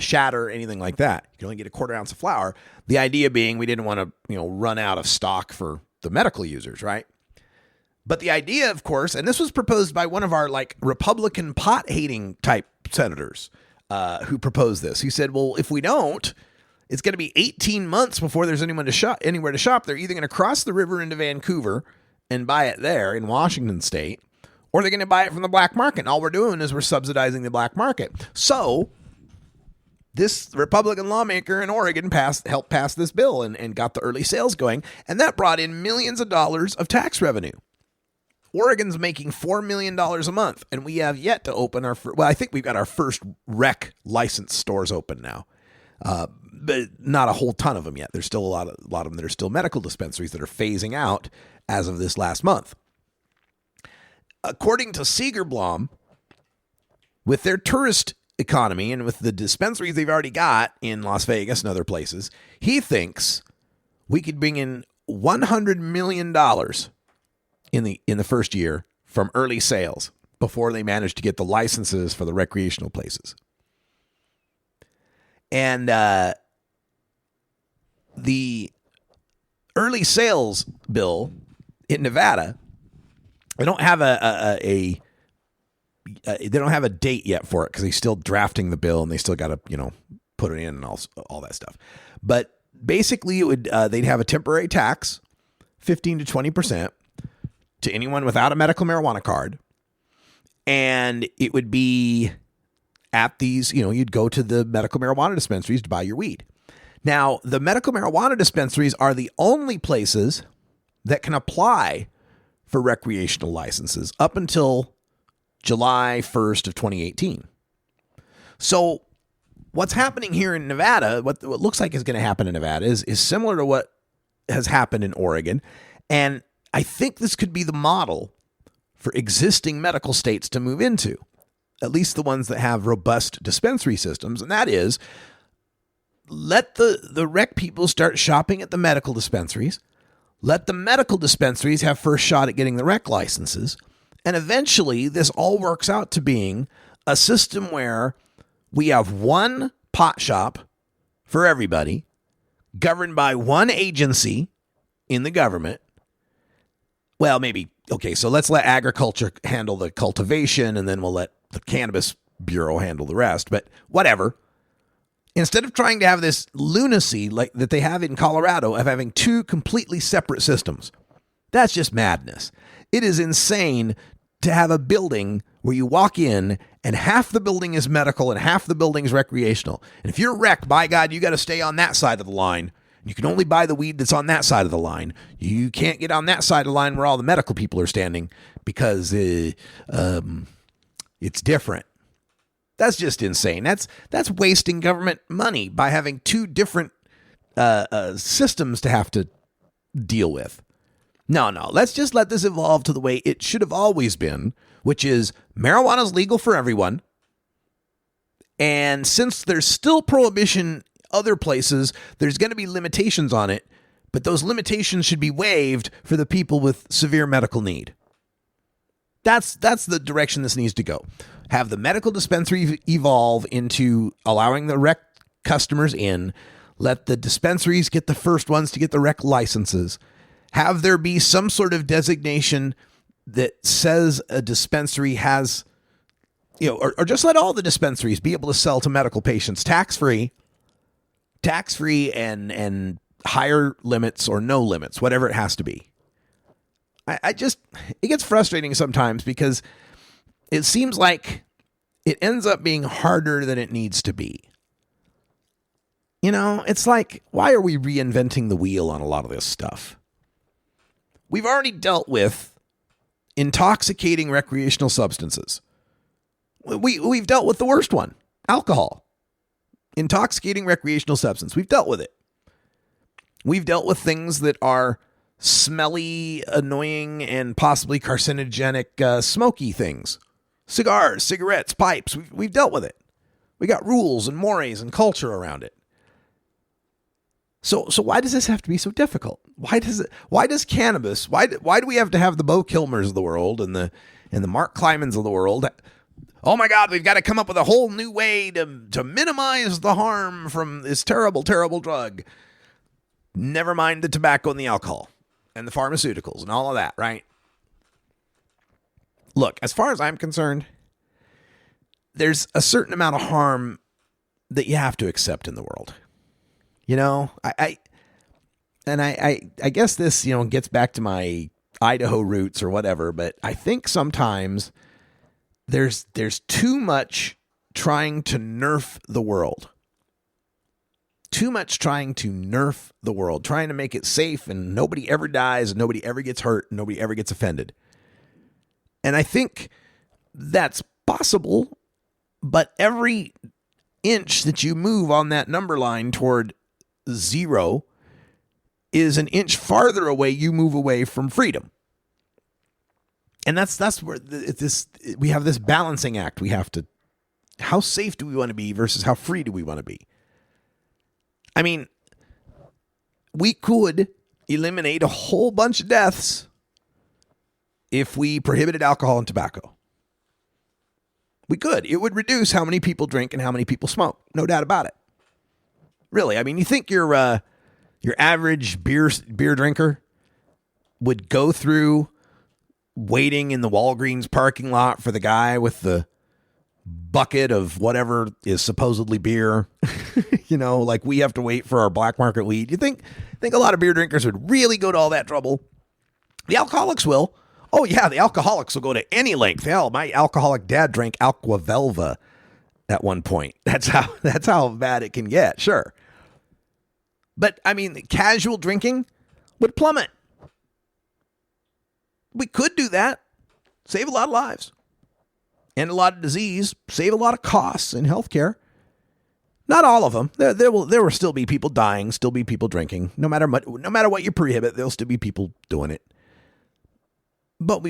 [SPEAKER 13] shatter, anything like that. You could only get a quarter ounce of flour. The idea being we didn't want to, run out of stock for the medical users, right? But the idea, of course, and this was proposed by one of our Republican pot-hating type senators who proposed this. He said, well, if we don't, it's going to be 18 months before there's anywhere to shop. They're either going to cross the river into Vancouver and buy it there in Washington state, or they're going to buy it from the black market. And all we're doing is we're subsidizing the black market. So this Republican lawmaker in Oregon helped pass this bill and got the early sales going. And that brought in millions of dollars of tax revenue. Oregon's making $4 million a month, and we have yet to open I think we've got our first rec license stores open now. But not a whole ton of them yet. There's still a lot of them that are still medical dispensaries that are phasing out as of this last month. According to Segerblom, with their tourist economy and with the dispensaries they've already got in Las Vegas and other places, he thinks we could bring in $100 million in the first year from early sales before they manage to get the licenses for the recreational places. And the early sales bill in Nevada, they don't have they don't have a date yet for it because they're still drafting the bill and they still got to put it in and all that stuff. But basically, it would they'd have a temporary tax, 15 to 20%, to anyone without a medical marijuana card, and it would be at these, you'd go to the medical marijuana dispensaries to buy your weed. Now, the medical marijuana dispensaries are the only places that can apply for recreational licenses up until July 1st of 2018. So what's happening here in Nevada, what looks like is going to happen in Nevada is similar to what has happened in Oregon. And I think this could be the model for existing medical states to move into, at least the ones that have robust dispensary systems. And that is, let the rec people start shopping at the medical dispensaries. Let the medical dispensaries have first shot at getting the rec licenses. And eventually, this all works out to being a system where we have one pot shop for everybody, governed by one agency in the government. Well, maybe, okay, so let's let agriculture handle the cultivation, and then we'll let the Cannabis Bureau handle the rest. But whatever. Instead of trying to have this lunacy like that they have in Colorado of having two completely separate systems, that's just madness. It is insane to have a building where you walk in and half the building is medical and half the building is recreational. And if you're rec, by God, you got to stay on that side of the line. You can only buy the weed that's on that side of the line. You can't get on that side of the line where all the medical people are standing because it's different. That's just insane. That's wasting government money by having two different systems to have to deal with. No. Let's just let this evolve to the way it should have always been, which is marijuana is legal for everyone. And since there's still prohibition other places, there's going to be limitations on it, but those limitations should be waived for the people with severe medical need. That's the direction this needs to go. Have the medical dispensary evolve into allowing the rec customers in. Let the dispensaries get the first ones to get the rec licenses. Have there be some sort of designation that says a dispensary has, or just let all the dispensaries be able to sell to medical patients tax-free and higher limits or no limits, whatever it has to be. It gets frustrating sometimes because it seems like it ends up being harder than it needs to be. It's like, why are we reinventing the wheel on a lot of this stuff? We've already dealt with intoxicating recreational substances. We've dealt with the worst one, alcohol. Intoxicating recreational substance. We've dealt with it. We've dealt with things that are smelly, annoying, and possibly carcinogenic, smoky things. Cigars, cigarettes, pipes. We've dealt with it. We got rules and mores and culture around it. So why does this have to be so difficult? Why does cannabis? Why do we have to have the Bo Kilmers of the world and the and the Mark Klymans of the world. Oh my God, we've got to come up with a whole new way to minimize the harm from this terrible, terrible drug. Never mind the tobacco and the alcohol and the pharmaceuticals and all of that, right? Look, as far as I'm concerned, there's a certain amount of harm that you have to accept in the world. You know, I guess this, gets back to my Idaho roots or whatever, but I think sometimes there's too much trying to nerf the world. Too much trying to nerf the world, trying to make it safe and nobody ever dies, and nobody ever gets hurt, and nobody ever gets offended. And I think that's possible, but every inch that you move on that number line toward 0 is an inch farther away you move away from freedom. And that's where we have this balancing act. We have to, how safe do we want to be versus how free do we want to be? I mean, we could eliminate a whole bunch of deaths if we prohibited alcohol and tobacco. We could. It would reduce how many people drink and how many people smoke. No doubt about it. Really, I mean, you think your average beer drinker would go through waiting in the Walgreens parking lot for the guy with the bucket of whatever is supposedly beer, like we have to wait for our black market weed. You think a lot of beer drinkers would really go to all that trouble? The alcoholics will. Oh yeah, the alcoholics will go to any length. Hell, my alcoholic dad drank Aquavelva at one point. That's how bad it can get. Sure. But I mean, casual drinking would plummet. We could do that. Save a lot of lives. End a lot of disease. Save a lot of costs in healthcare. Not all of them. There will still be people dying, still be people drinking. No matter what you prohibit, there'll still be people doing it. But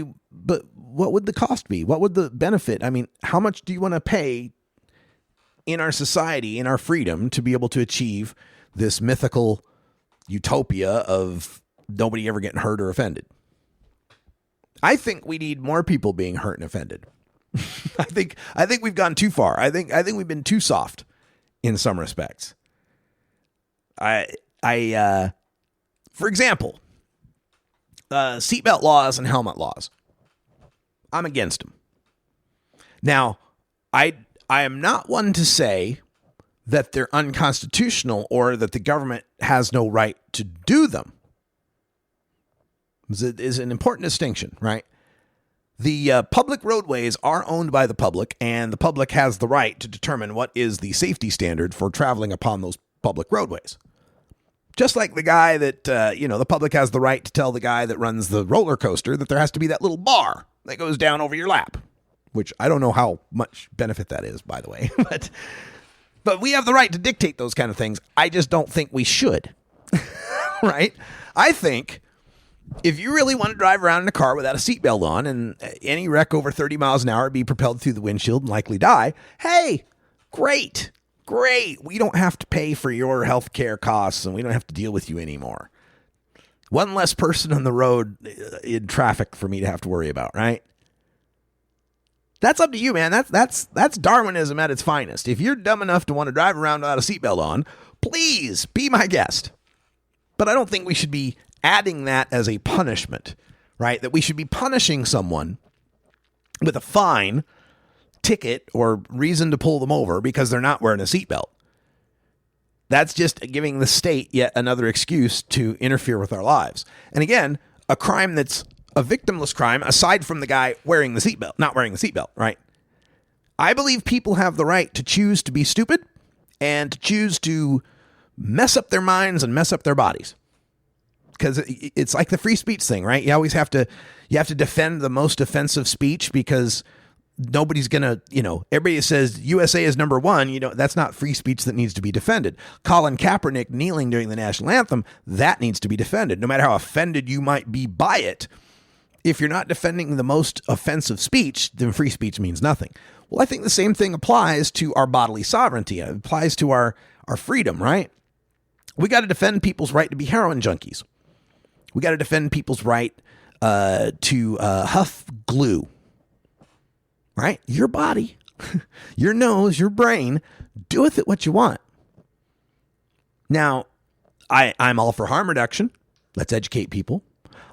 [SPEAKER 13] what would the cost be? What would the benefit? I mean, how much do you want to pay in our society, in our freedom, to be able to achieve this mythical utopia of nobody ever getting hurt or offended? I think we need more people being hurt and offended. I think we've gone too far. I think we've been too soft in some respects. For example, seatbelt laws and helmet laws. I'm against them. Now, I am not one to say that they're unconstitutional or that the government has no right to do them. Is an important distinction, right? The public roadways are owned by the public, and the public has the right to determine what is the safety standard for traveling upon those public roadways. Just like the guy that, the public has the right to tell the guy that runs the roller coaster that there has to be that little bar that goes down over your lap, which I don't know how much benefit that is, by the way. But we have the right to dictate those kind of things. I just don't think we should, right? I think if you really want to drive around in a car without a seatbelt on and any wreck over 30 miles an hour be propelled through the windshield and likely die, hey, great. We don't have to pay for your health care costs and we don't have to deal with you anymore. One less person on the road in traffic for me to have to worry about, right? That's up to you, man. That's Darwinism at its finest. If you're dumb enough to want to drive around without a seatbelt on, please be my guest. But I don't think we should be adding that as a punishment, right? That we should be punishing someone with a fine, ticket, or reason to pull them over because they're not wearing a seatbelt. That's just giving the state yet another excuse to interfere with our lives. And again, a crime that's a victimless crime, aside from the guy wearing the seatbelt, not wearing the seatbelt, right? I believe people have the right to choose to be stupid and to choose to mess up their minds and mess up their bodies. Because it's like the free speech thing, right? You always have to defend the most offensive speech because nobody's going to, everybody says USA is number one. That's not free speech that needs to be defended. Colin Kaepernick kneeling during the national anthem, that needs to be defended. No matter how offended you might be by it, if you're not defending the most offensive speech, then free speech means nothing. Well, I think the same thing applies to our bodily sovereignty. It applies to our freedom, right? We got to defend people's right to be heroin junkies. We got to defend people's right to huff glue right? Your body, your nose, your brain, do with it what you want. Now, I'm all for harm reduction. Let's educate people.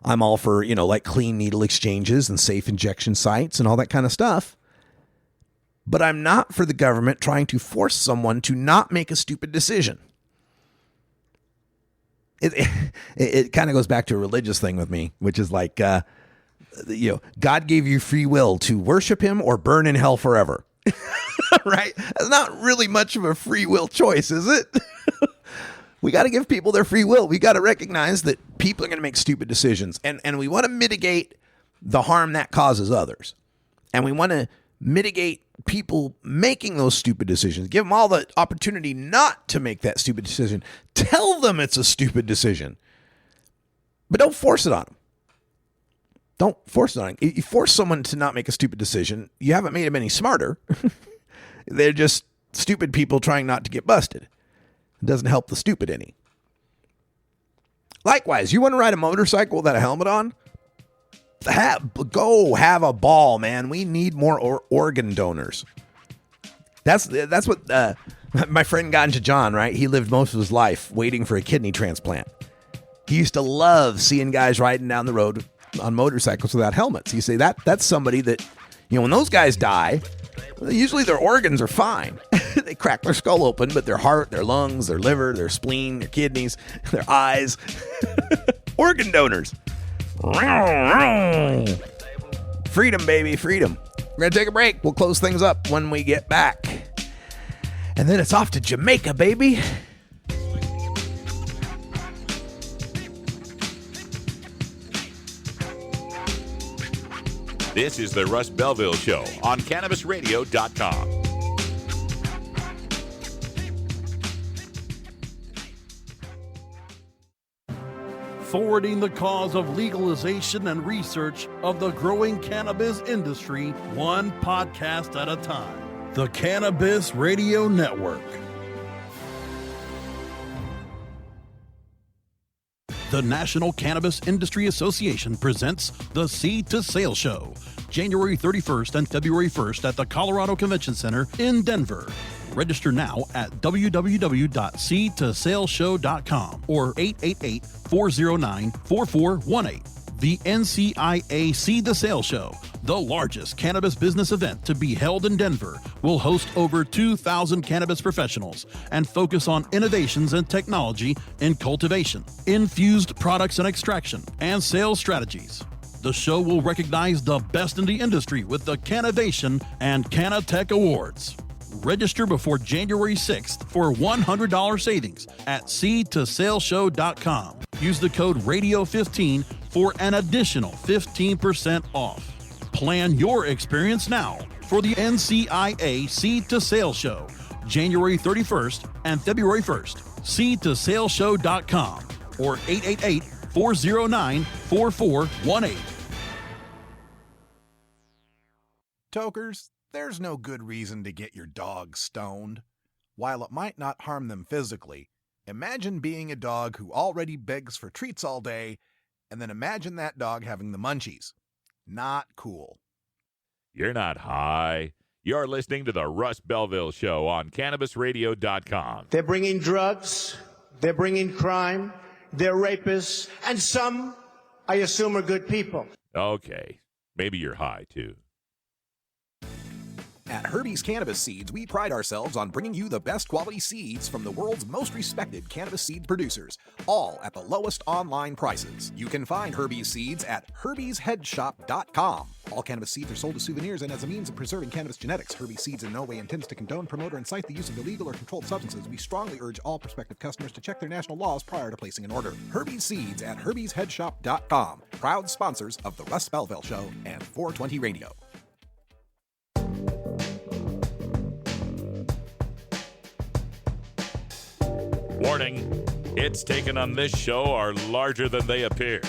[SPEAKER 13] I'm all for, like clean needle exchanges and safe injection sites and all that kind of stuff. But I'm not for the government trying to force someone to not make a stupid decision. It kind of goes back to a religious thing with me, which is like, God gave you free will to worship him or burn in hell forever. Right? That's not really much of a free will choice, is it? We got to give people their free will. We got to recognize that people are going to make stupid decisions. And we want to mitigate the harm that causes others. And we want to mitigate people making those stupid decisions. Give them all the opportunity not to make that stupid decision. Tell them it's a stupid decision. But don't force it on them. Don't force it on them. You force someone to not make a stupid decision, you haven't made them any smarter. They're just stupid people trying not to get busted. It doesn't help the stupid any. Likewise, you want to ride a motorcycle without a helmet on? Go have a ball, man. We need more organ donors. That's what my friend Ganja John, right? He lived most of his life waiting for a kidney transplant. He used to love seeing guys riding down the road on motorcycles without helmets. He say that's somebody that, when those guys die, usually their organs are fine. They crack their skull open, but their heart, their lungs, their liver, their spleen, their kidneys, their eyes, organ donors. Freedom, baby, freedom. We're going to take a break. We'll close things up when we get back. And then it's off to Jamaica, baby.
[SPEAKER 2] This is the Russ Belville Show on CannabisRadio.com.
[SPEAKER 7] Forwarding the cause of legalization and research of the growing cannabis industry, one podcast at a time. The Cannabis Radio Network. The National Cannabis Industry Association presents the Seed to Sale Show, January 31st and February 1st at the Colorado Convention Center in Denver. Register now at www.seedtosaleshow.com or 888-409-4418. The NCIA Seed to Sale Show, the largest cannabis business event to be held in Denver, will host over 2,000 cannabis professionals and focus on innovations and technology in cultivation, infused products and extraction, and sales strategies. The show will recognize the best in the industry with the Cannovation and Cannatech Awards. Register before January 6th for $100 savings at seedtosaleshow.com. Use the code RADIO15 for an additional 15% off. Plan your experience now for the NCIA Seed to Sale Show, January 31st and February 1st. Seedtosaleshow.com or 888-409-4418.
[SPEAKER 24] Tokers, there's no good reason to get your dog stoned. While it might not harm them physically, imagine being a dog who already begs for treats all day, and then imagine that dog having the munchies. Not cool.
[SPEAKER 2] You're not high. You're listening to the Russ Belville Show on CannabisRadio.com.
[SPEAKER 4] They're bringing drugs. They're bringing crime. They're rapists. And some, I assume, are good people.
[SPEAKER 2] Okay. Maybe you're high, too.
[SPEAKER 24] At Herbie's Cannabis Seeds, we pride ourselves on bringing you the best quality seeds from the world's most respected cannabis seed producers, all at the lowest online prices. You can find Herbie's seeds at herbiesheadshop.com. All cannabis seeds are sold as souvenirs and as a means of preserving cannabis genetics. Herbie's Seeds in no way intends to condone, promote, or incite the use of illegal or controlled substances. We strongly urge all prospective customers to check their national laws prior to placing an order. Herbie's Seeds at herbiesheadshop.com. Proud sponsors of the Russ Belville Show and 420 Radio.
[SPEAKER 2] Warning, hits taken on this show are larger than they appear.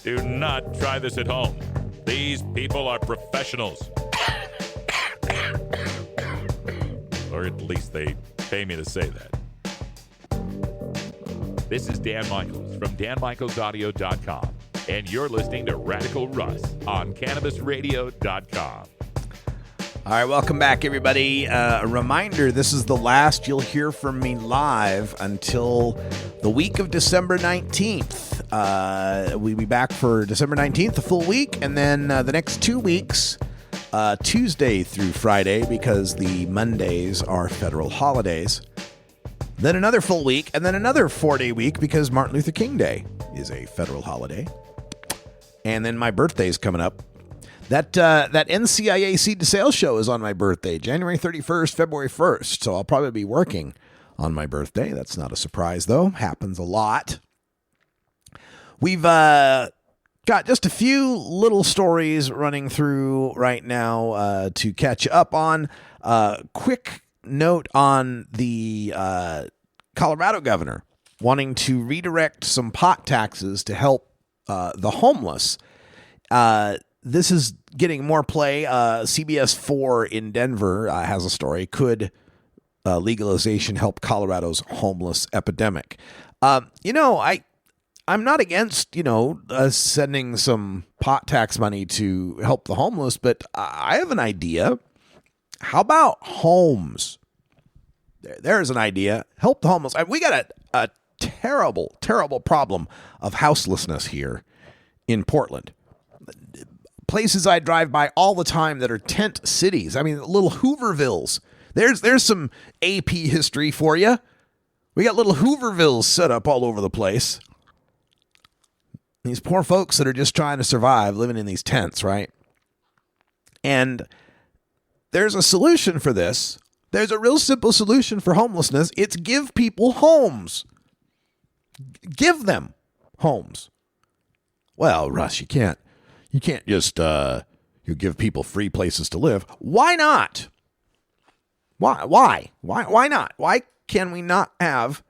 [SPEAKER 2] Do not try this at home. These people are professionals. Or at least they pay me to say that. This is Dan Michaels from danmichaelsaudio.com, and you're listening to Radical Russ on CannabisRadio.com.
[SPEAKER 13] All right, welcome back, everybody. A reminder, this is the last you'll hear from me live until the week of December 19th. We'll be back for December 19th, a full week, and then the next 2 weeks, Tuesday through Friday, because the Mondays are federal holidays. Then another full week, and then another 4-day week because Martin Luther King Day is a federal holiday. And then my birthday's coming up. That NCIA Seed to Sales show is on my birthday, January 31st, February 1st. So I'll probably be working on my birthday. That's not a surprise, though. Happens a lot. We've got just a few little stories running through right now to catch up on. Quick note on the Colorado governor wanting to redirect some pot taxes to help the homeless. This is getting more play. CBS 4 in Denver has a story. Could legalization help Colorado's homeless epidemic? I'm not against, sending some pot tax money to help the homeless, but I have an idea. How about homes? There's an idea. Help the homeless. We got a terrible, terrible problem of houselessness here in Portland. Places I drive by all the time that are tent cities. I mean, little Hoovervilles. There's some AP history for you. We got little Hoovervilles set up all over the place. These poor folks that are just trying to survive living in these tents, right? And there's a solution for this. There's a real simple solution for homelessness. It's give people homes. Give them homes. Well, Russ, you can't just you give people free places to live. Why not? Why not? Why can we not have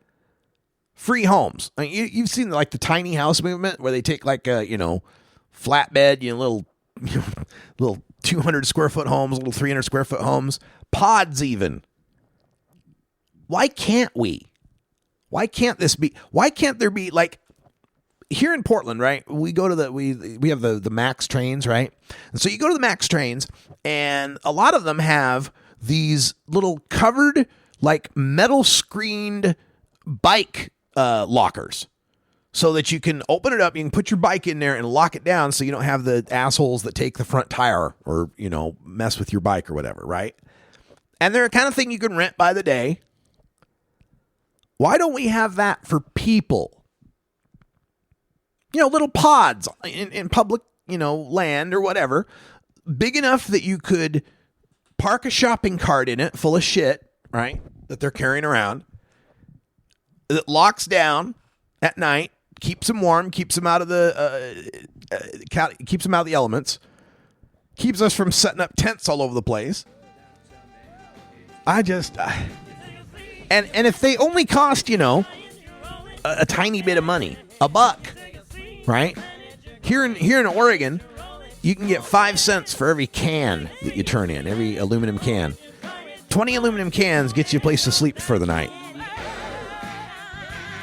[SPEAKER 13] free homes? I mean, you've seen like the tiny house movement where they take like a flatbed, little 200 square foot homes, little 300 square foot homes, pods even. Why can't we? Why can't this be? Why can't there be like? Here in Portland, right, we go to we have the MAX trains, right? And so you go to the MAX trains, and a lot of them have these little covered, like metal screened bike lockers so that you can open it up, you can put your bike in there and lock it down so you don't have the assholes that take the front tire or, mess with your bike or whatever, right? And they're the kind of thing you can rent by the day. Why don't we have that for people? Little pods in public, land or whatever, big enough that you could park a shopping cart in it full of shit, right, that they're carrying around, that locks down at night, keeps them warm, keeps them out of the elements, keeps us from setting up tents all over the place. And if they only cost, a tiny bit of money, $1. Right? Here in Oregon, you can get 5 cents for every can that you turn in, every aluminum can. 20 aluminum cans gets you a place to sleep for the night.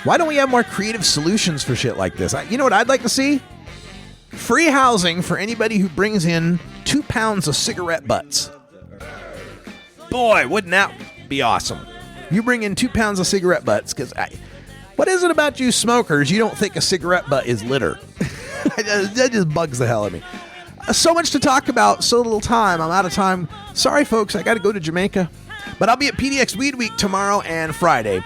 [SPEAKER 13] Why don't we have more creative solutions for shit like this? You know what I'd like to see? Free housing for anybody who brings in 2 pounds of cigarette butts. Boy, wouldn't that be awesome? You bring in 2 pounds of cigarette butts, because what is it about you smokers? You don't think a cigarette butt is litter. That just bugs the hell out of me. So much to talk about, so little time. I'm out of time. Sorry, folks. I got to go to Jamaica. But I'll be at PDX Weed Week tomorrow and Friday.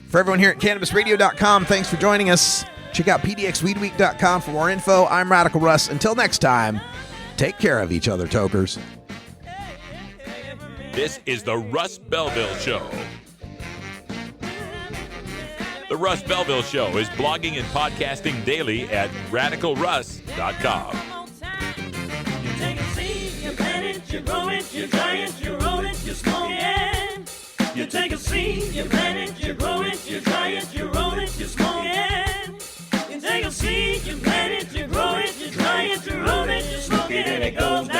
[SPEAKER 13] For everyone here at CannabisRadio.com, thanks for joining us. Check out PDXWeedWeek.com for more info. I'm Radical Russ. Until next time, take care of each other, tokers.
[SPEAKER 2] This is the Russ Belville Show. The Russ Belville Show is blogging and podcasting daily at RadicalRuss.com.
[SPEAKER 5] You take a seed, you plant it, you grow it, you dry it, you roll it, you smoke it. You take a seed, you plant it, you grow it, you dry it, you roll it, you smoke it. You take a seed, you plant it, you grow it, you dry it, you roll it, you smoke it, and it goes down.